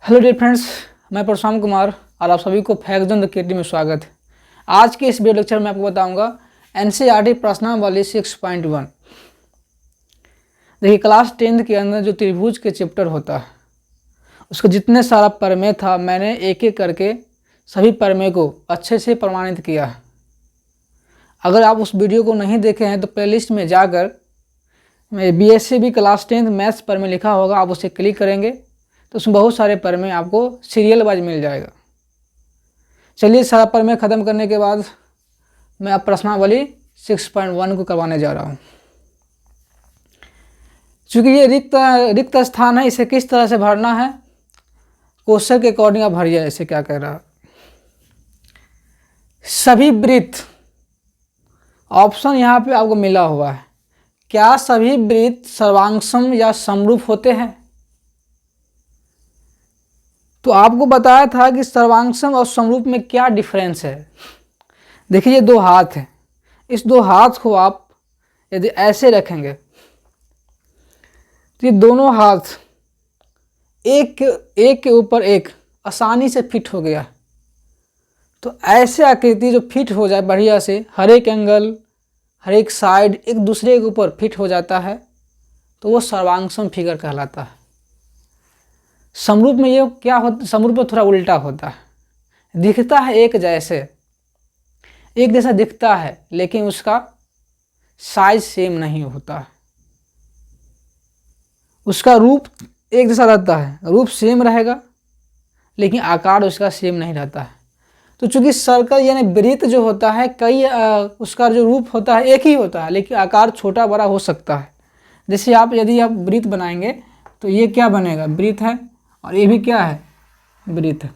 Hello dear friends, मैं परशुराम कुमार और आप सभी को फैक्ट केटी में स्वागत है। आज के इस वीडियो लेक्चर में आपको बताऊंगा एनसीईआरटी प्रश्नावली 6.1। देखिए, क्लास 10 के अंदर जो त्रिभुज के चैप्टर होता है उसके जितने सारा प्रमेय था मैंने एक एक करके सभी प्रमेय को अच्छे से प्रमाणित किया है। अगर आप उस वीडियो को नहीं देखे हैं तो प्लेलिस्ट में जाकर BSc क्लास 10 मैथ्स प्रमेय लिखा होगा, आप उसे क्लिक करेंगे तो उसमें बहुत सारे प्रमेय आपको सीरियल वाइज मिल जाएगा। चलिए, सारा प्रमेय ख़त्म करने के बाद मैं अब प्रश्नावली 6.1 को करवाने जा रहा हूँ। चूँकि ये रिक्त स्थान है, इसे किस तरह से भरना है क्वेश्चन के अकॉर्डिंग आप भरिए। ऐसे क्या कह रहा है, सभी वृत्त, ऑप्शन यहाँ पे आपको मिला हुआ है। क्या सभी वृत्त सर्वांगसम या समरूप होते हैं? तो आपको बताया था कि सर्वांगसम और समरूप में क्या डिफरेंस है। देखिए, ये दो हाथ हैं, इस दो हाथ को आप यदि ऐसे रखेंगे तो ये दोनों हाथ एक के ऊपर एक आसानी से फिट हो गया। तो ऐसे आकृति जो फिट हो जाए बढ़िया से, हर एक एंगल, हर एक साइड एक दूसरे के ऊपर फिट हो जाता है तो वो सर्वांगसम फिगर कहलाता है। समरूप में ये क्या होता, समरूप में थोड़ा उल्टा होता है, दिखता है एक जैसा दिखता है लेकिन उसका साइज सेम नहीं होता है। उसका रूप एक जैसा रहता है, रूप सेम रहेगा लेकिन आकार उसका सेम नहीं रहता है। तो चूंकि सर्कल यानी वृत्त जो होता है कई उसका जो रूप होता है एक ही होता है लेकिन आकार छोटा बड़ा हो सकता है। जैसे यदि आप वृत्त बनाएंगे तो ये क्या बनेगा, वृत्त है, और ये भी क्या है, वृत्त है।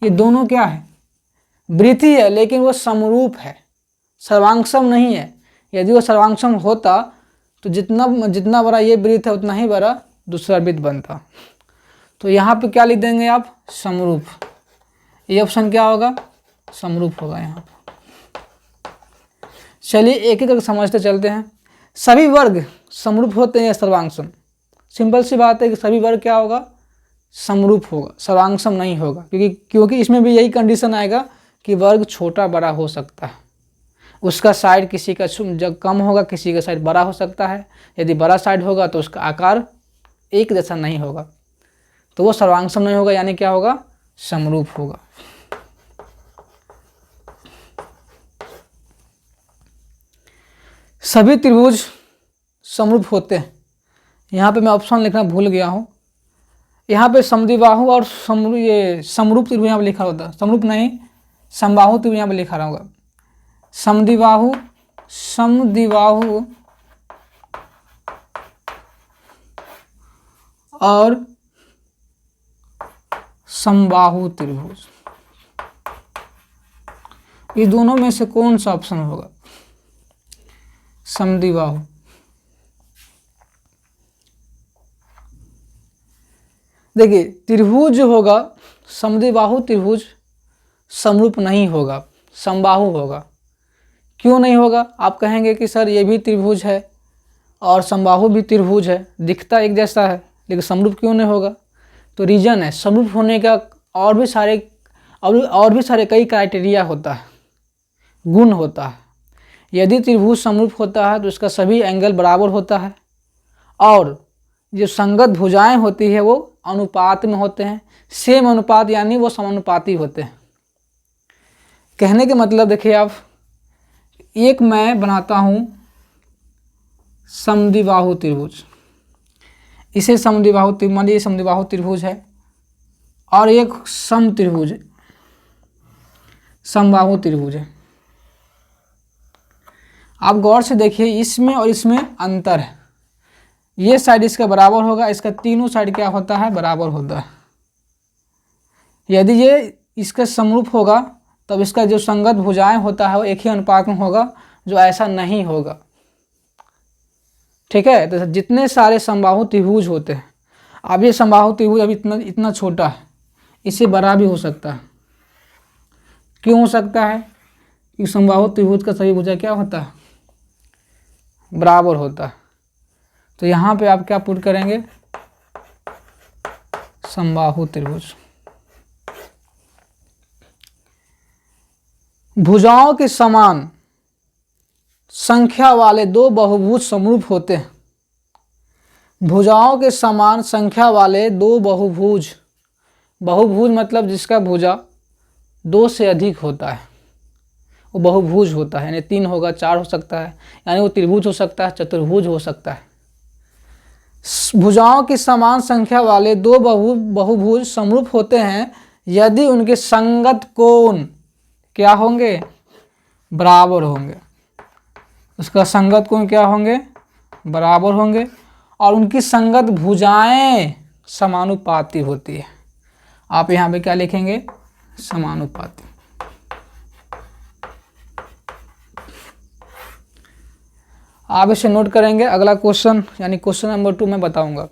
ये दोनों क्या है, वृत्त ही है लेकिन वो समरूप है, सर्वांगसम नहीं है। यदि वो सर्वांगसम होता तो जितना बड़ा ये वृत्त है उतना ही बड़ा दूसरा वृत्त बनता। तो यहाँ पे क्या लिख देंगे आप, समरूप। ये ऑप्शन क्या होगा, समरूप होगा यहाँ पे। चलिए एक एक करके समझते चलते हैं। सभी वर्ग समरूप होते हैं या सर्वांगसम? सिंपल सी बात है कि सभी वर्ग क्या होगा, समरूप होगा, सर्वांगसम नहीं होगा। क्योंकि इसमें भी यही कंडीशन आएगा कि वर्ग छोटा बड़ा हो सकता है, उसका साइड किसी का जब कम होगा किसी का साइड बड़ा हो सकता है। यदि बड़ा साइड होगा तो उसका आकार एक जैसा नहीं होगा तो वो सर्वांगसम नहीं होगा, यानी क्या होगा, समरूप होगा। सभी त्रिभुज समरूप होते हैं। यहाँ पे मैं ऑप्शन लिखना भूल गया हूँ। यहाँ पे समद्विबाहु और समरूप त्रिभुज यहाँ पे लिखा होता है, समरूप नहीं, समबाहु त्रिभुज यहाँ पे लिखा रहूँगा। समद्विबाहु और समबाहु त्रिभुज, ये दोनों में से कौन सा ऑप्शन होगा, समद्विबाहु। देखिए, त्रिभुज जो होगा समद्विबाहु त्रिभुज समरूप नहीं होगा, समबाहु होगा। क्यों नहीं होगा, आप कहेंगे कि सर ये भी त्रिभुज है और समबाहु भी त्रिभुज है, दिखता एक जैसा है लेकिन समरूप क्यों नहीं होगा? तो रीजन है, समरूप होने का और भी सारे कई क्राइटेरिया होता है, गुण होता है। यदि त्रिभुज समरूप होता है तो उसका सभी एंगल बराबर होता है और जो संगत भुजाएं होती है वो अनुपात में होते हैं, सेम अनुपात, यानी वो समानुपाती होते हैं। कहने का मतलब देखिए, आप एक मैं बनाता हूँ समद्विबाहु त्रिभुज, इसे समद्विबाहु त्रिभुज, मान लीजिए समद्विबाहु त्रिभुज है, और एक सम त्रिभुज है, समबाहु त्रिभुज है। आप गौर से देखिए, इसमें और इसमें अंतर है। ये साइड इसका बराबर होगा, इसका तीनों साइड क्या होता है, बराबर होता है। यदि ये इसका समरूप होगा तब इसका जो संगत भुजाएं होता है वो एक ही अनुपात में होगा, जो ऐसा नहीं होगा। ठीक है, तो जितने सारे समबाहु त्रिभुज होते हैं, अब ये समबाहु त्रिभुज अभी इतना छोटा है, इससे बड़ा भी हो सकता है। क्यों हो सकता है, कि समबाहु त्रिभुज का सभी भुजा क्या होता है, बराबर होता है। तो यहाँ पे आप क्या पुट करेंगे, समबाहु त्रिभुज। भुजाओं के समान संख्या वाले दो बहुभुज समरूप होते हैं। भुजाओं के समान संख्या वाले दो बहुभुज, बहुभुज मतलब जिसका भुजा दो से अधिक होता है वो बहुभुज होता है, यानी 3 होगा, 4 हो सकता है, यानी वो त्रिभुज हो सकता है, चतुर्भुज हो सकता है। भुजाओं की समान संख्या वाले दो बहुभुज समरूप होते हैं यदि उनके संगत कोण क्या होंगे, बराबर होंगे। उसका संगत कोण क्या होंगे, बराबर होंगे, और उनकी संगत भुजाएं समानुपाती होती है। आप यहाँ पे क्या लिखेंगे, समानुपाती। आप इसे नोट करेंगे। अगला क्वेश्चन यानी क्वेश्चन नंबर 2 मैं बताऊंगा।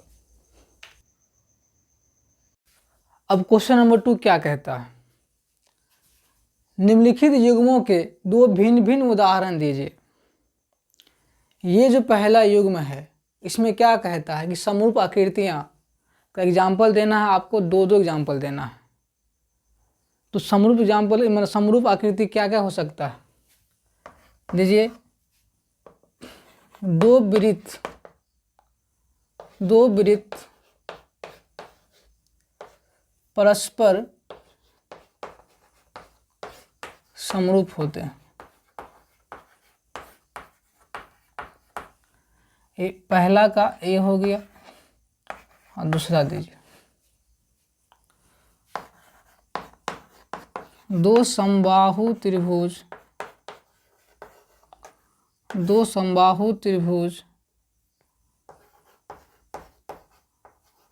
अब क्वेश्चन नंबर 2 क्या कहता है, निम्नलिखित युग्मों के दो भिन्न भिन्न उदाहरण दीजिए। ये जो पहला युग्म है इसमें क्या कहता है कि समरूप आकृतियां का एग्जाम्पल देना है, आपको दो दो एग्जाम्पल देना है। तो समरूप एग्जाम्पल मतलब समरूप आकृति क्या क्या हो सकता है, दीजिए। दो वृत्त परस्पर समरूप होते हैं। पहला का ए हो गया और दूसरा दीजिए। दो समबाहु त्रिभुज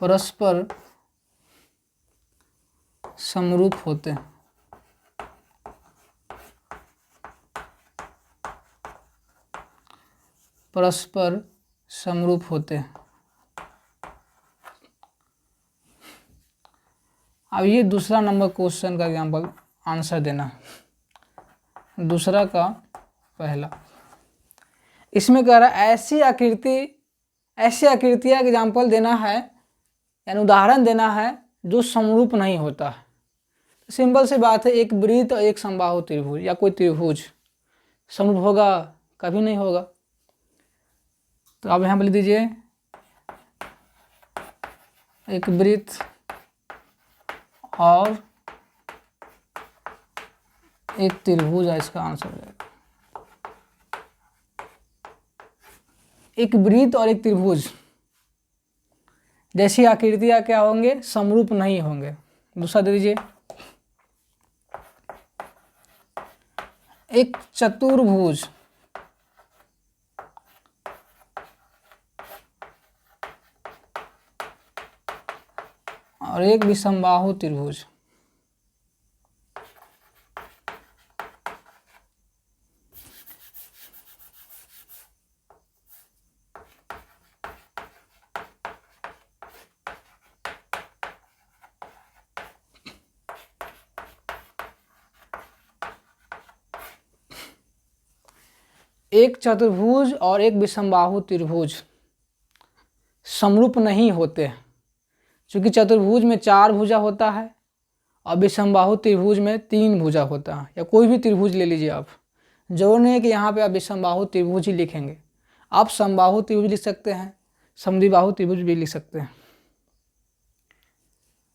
परस्पर समरूप होते हैं। परस्पर समरूप होते हैं। अब ये दूसरा नंबर क्वेश्चन का एग्जाम्पल आंसर देना है। दूसरा का पहला, इसमें कह रहा है ऐसी आकृतियां एग्जाम्पल देना है, यानी उदाहरण देना है जो समरूप नहीं होता है। सिंपल सी बात है, एक वृत्त और एक समबाहु त्रिभुज या कोई त्रिभुज समरूप होगा, कभी नहीं होगा। तो आप यहाँ पर लिख दीजिए एक वृत्त और एक त्रिभुज है, इसका आंसर हो जाएगा। एक वृत्त और एक त्रिभुज जैसी आकृतियां क्या होंगे, समरूप नहीं होंगे। दूसरा दे दीजिए एक चतुर्भुज और एक विषमबाहु त्रिभुज। एक चतुर्भुज और एक विषमबाहु त्रिभुज समरूप नहीं होते हैं, क्योंकि चतुर्भुज में 4 भुजा होता है और विषमबाहु त्रिभुज में 3 भुजा होता है। या कोई भी त्रिभुज ले लीजिए आप, जरूर नहीं है कि यहाँ पे आप विषमबाहु त्रिभुज ही लिखेंगे, आप समबाहु त्रिभुज लिख सकते हैं, समद्विबाहु त्रिभुज भी लिख सकते हैं।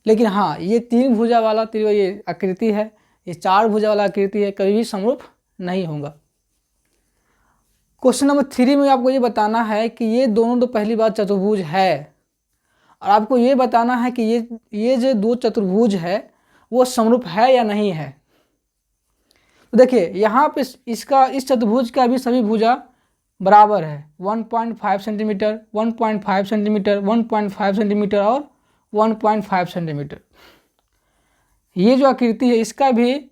लेकिन हाँ, ये 3 भुजा वाला त्रिभुज ये आकृति है, ये 4 भुजा वाला आकृति है, कभी भी समरूप नहीं होगा। क्वेश्चन नंबर 3 में आपको ये बताना है कि ये दोनों तो पहली बात चतुर्भुज है, और आपको ये बताना है कि ये जो दो चतुर्भुज है वो समरूप है या नहीं है। तो देखिए यहाँ पे इस चतुर्भुज का भी सभी भुजा बराबर है, 1.5 सेंटीमीटर, 1.5 सेंटीमीटर, 1.5 सेंटीमीटर और 1.5 सेंटीमीटर। ये जो आकृति है इसका भी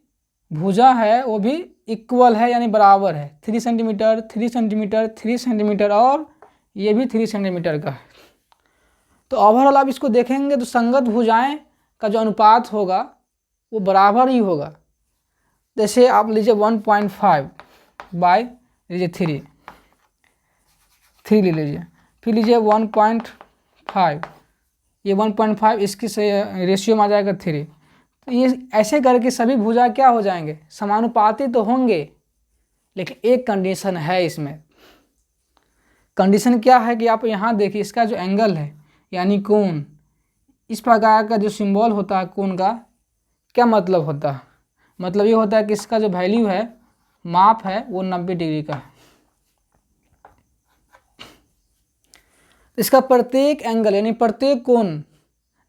भुजा है वो भी इक्वल है, यानी बराबर है, 3 सेंटीमीटर, 3 सेंटीमीटर, 3 सेंटीमीटर और ये भी 3 सेंटीमीटर का है। तो ओवरऑल आप इसको देखेंगे तो संगत भुजाएं का जो अनुपात होगा वो बराबर ही होगा। जैसे आप लीजिए 1.5 बाय लीजिए 3 ले लीजिए, फिर लीजिए 1.5 ये 1.5, इसकी से रेशियो में आ जाएगा 3। तो ये ऐसे करके सभी भुजा क्या हो जाएंगे, समानुपाती तो होंगे, लेकिन एक कंडीशन है इसमें। कंडीशन क्या है कि आप यहाँ देखिए, इसका जो एंगल है यानी कोण, इस प्रकार का जो सिंबल होता है कोण का, क्या मतलब होता है, मतलब ये होता है कि इसका जो वैल्यू है, माप है, वो 90 डिग्री का है। इसका प्रत्येक एंगल यानी प्रत्येक कोण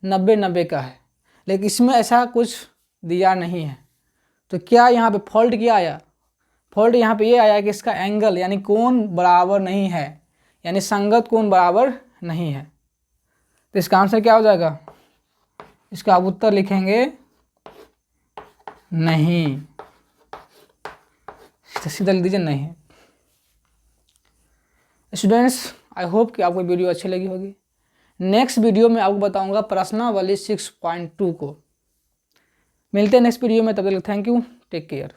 90-90 का है, लेकिन इसमें ऐसा कुछ दिया नहीं है। तो क्या यहाँ पे फॉल्ट क्या आया, फॉल्ट यहाँ पे ये आया कि इसका एंगल यानी कोण बराबर नहीं है, यानी संगत कोण बराबर नहीं है। तो इसका आंसर क्या हो जाएगा, इसका आप उत्तर लिखेंगे नहीं, सीधा लिख दीजिए नहीं। स्टूडेंट्स, आई होप कि आपको वीडियो अच्छी लगी होगी। नेक्स्ट वीडियो में आपको बताऊंगा प्रश्नावली 6.2 को। मिलते हैं नेक्स्ट वीडियो में, तब तक थैंक यू, टेक केयर।